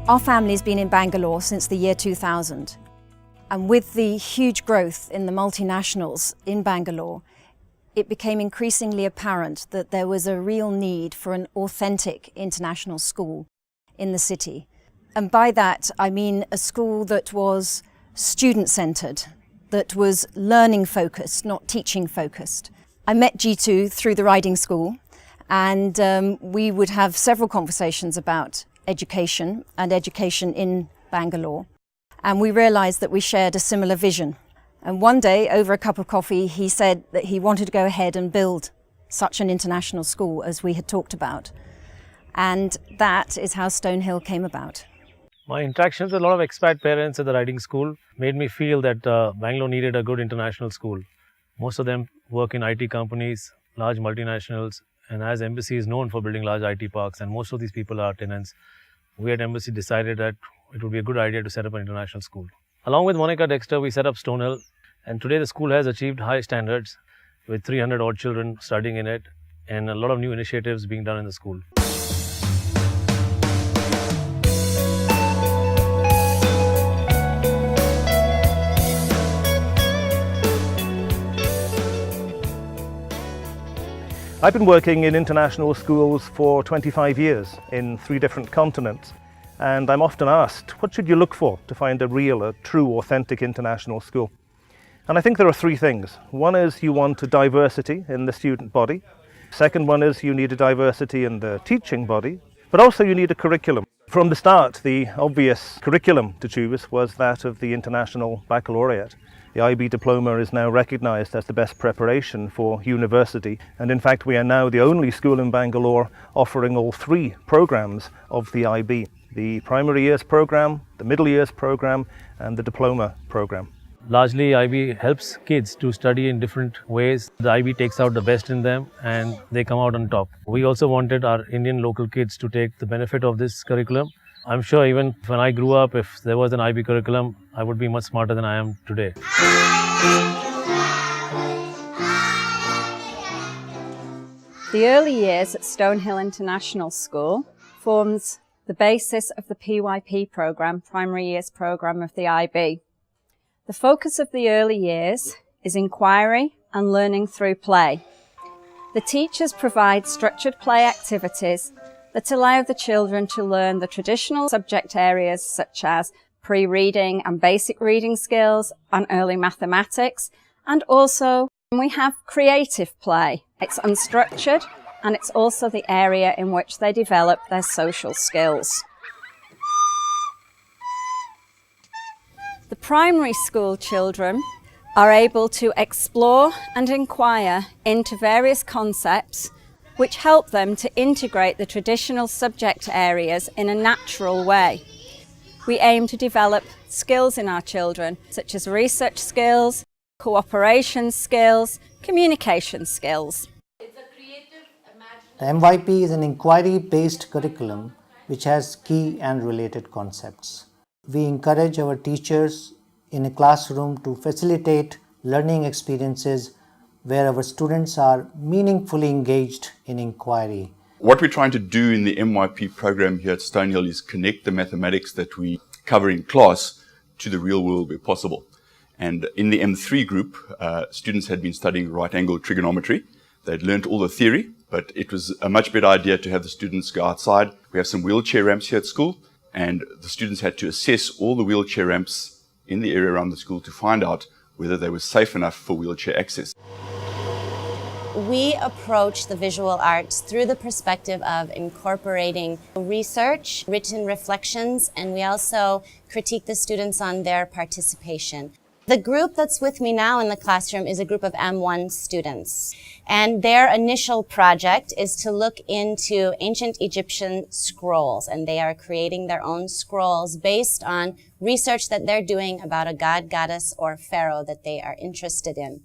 Our family's been in Bangalore since the year 2000, and with the huge growth in the multinationals in Bangalore, it became increasingly apparent that there was a real need for an authentic international school in the city. And by that, I mean a school that was student-centred, that was learning-focused, not teaching-focused. I met Jitu through the riding school, and we would have several conversations about education and education in Bangalore. And we realised that we shared a similar vision. And one day, over a cup of coffee, he said that he wanted to go ahead and build such an international school as we had talked about. And that is how Stonehill came about. My interactions with a lot of expat parents at the riding school made me feel that Bangalore needed a good international school. Most of them work in IT companies, large multinationals, and as Embassy is known for building large IT parks, and most of these people are tenants, we at Embassy decided that it would be a good idea to set up an international school. Along with Monica Dexter, we set up Stonehill, and today the school has achieved high standards with 300 odd children studying in it and a lot of new initiatives being done in the school. I've been working in international schools for 25 years in 3 different continents, and I'm often asked, what should you look for to find a real, a true, authentic international school? And I think there are 3 things. One is you want a diversity in the student body. Second one is you need a diversity in the teaching body, but also you need a curriculum. From the start, the obvious curriculum to choose was that of the International Baccalaureate. The IB diploma is now recognised as the best preparation for university, and in fact we are now the only school in Bangalore offering all 3 programmes of the IB. The primary years programme, the middle years programme and the diploma programme. Largely, IB helps kids to study in different ways. The IB takes out the best in them and they come out on top. We also wanted our Indian local kids to take the benefit of this curriculum. I'm sure even when I grew up, if there was an IB curriculum, I would be much smarter than I am today. The early years at Stonehill International School forms the basis of the PYP programme, Primary Years Programme of the IB. The focus of the early years is inquiry and learning through play. The teachers provide structured play activities that allow the children to learn the traditional subject areas such as pre-reading and basic reading skills and early mathematics. And also we have creative play. It's unstructured and it's also the area in which they develop their social skills. The primary school children are able to explore and inquire into various concepts which help them to integrate the traditional subject areas in a natural way. We aim to develop skills in our children, such as research skills, cooperation skills, communication skills. The MYP is an inquiry-based curriculum which has key and related concepts. We encourage our teachers in a classroom to facilitate learning experiences where our students are meaningfully engaged in inquiry. What we're trying to do in the MYP program here at Stonehill is connect the mathematics that we cover in class to the real world where possible. And in the M3 group, students had been studying right-angle trigonometry. They'd learnt all the theory, but it was a much better idea to have the students go outside. We have some wheelchair ramps here at school, and the students had to assess all the wheelchair ramps in the area around the school to find out whether they were safe enough for wheelchair access. We approach the visual arts through the perspective of incorporating research, written reflections, and we also critique the students on their participation. The group that's with me now in the classroom is a group of M1 students, and their initial project is to look into ancient Egyptian scrolls, and they are creating their own scrolls based on research that they're doing about a god, goddess, or pharaoh that they are interested in.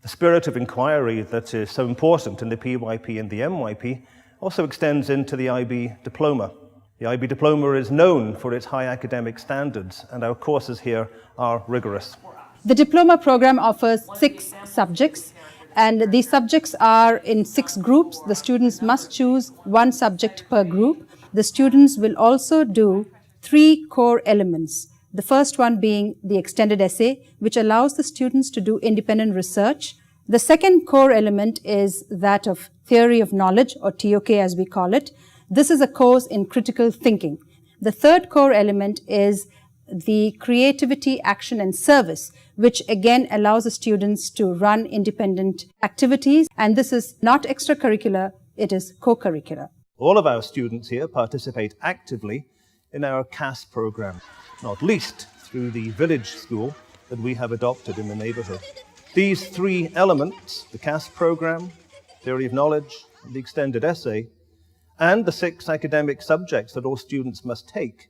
The spirit of inquiry that is so important in the PYP and the MYP also extends into the IB diploma. The IB diploma is known for its high academic standards, and our courses here are rigorous. The diploma program offers 6 subjects, and these subjects are in 6 groups. The students must choose 1 subject per group. The students will also do three core elements. The first one being the extended essay, which allows the students to do independent research. The second core element is that of theory of knowledge, or TOK as we call it. This is a course in critical thinking. The third core element is the creativity, action and service, which again allows the students to run independent activities. And this is not extracurricular, it is co-curricular. All of our students here participate actively in our CAS program, not least through the village school that we have adopted in the neighbourhood. These three elements, the CAS program, theory of knowledge, the extended essay, and the 6 academic subjects that all students must take,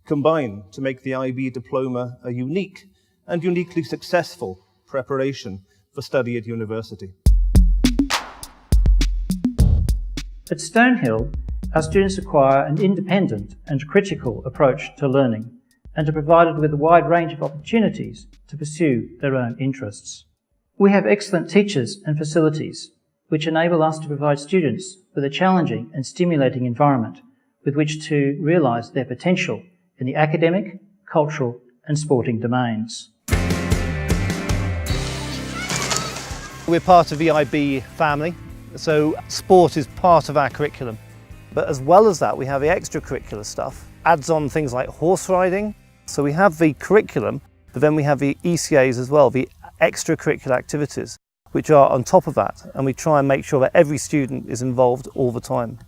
combine to make the IB diploma a unique and uniquely successful preparation for study at university. At Stonehill, our students acquire an independent and critical approach to learning and are provided with a wide range of opportunities to pursue their own interests. We have excellent teachers and facilities which enable us to provide students with a challenging and stimulating environment with which to realise their potential in the academic, cultural and sporting domains. We're part of the IB family, so sport is part of our curriculum. But as well as that, we have the extracurricular stuff, adds on things like horse riding. So we have the curriculum, but then we have the ECAs as well, the extracurricular activities, which are on top of that. And we try and make sure that every student is involved all the time.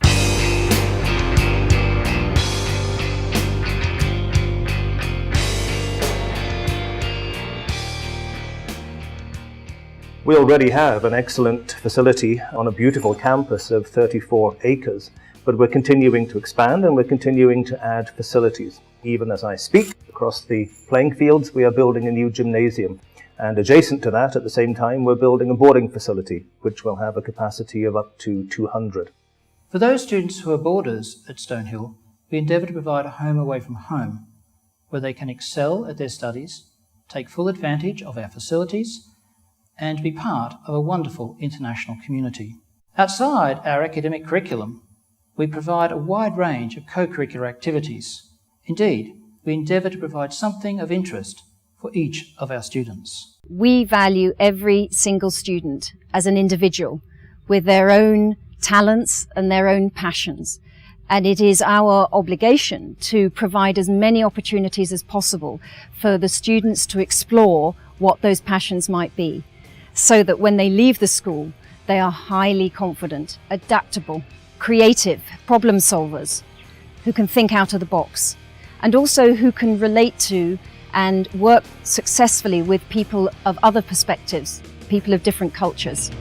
We already have an excellent facility on a beautiful campus of 34 acres, but we're continuing to expand and we're continuing to add facilities. Even as I speak, across the playing fields, we are building a new gymnasium. And adjacent to that, at the same time, we're building a boarding facility, which will have a capacity of up to 200. For those students who are boarders at Stonehill, we endeavour to provide a home away from home, where they can excel at their studies, take full advantage of our facilities, and be part of a wonderful international community. Outside our academic curriculum, we provide a wide range of co-curricular activities. Indeed, we endeavour to provide something of interest for each of our students. We value every single student as an individual with their own talents and their own passions. And it is our obligation to provide as many opportunities as possible for the students to explore what those passions might be, so that when they leave the school, they are highly confident, adaptable, creative, problem solvers, who can think out of the box, and also who can relate to and work successfully with people of other perspectives, people of different cultures.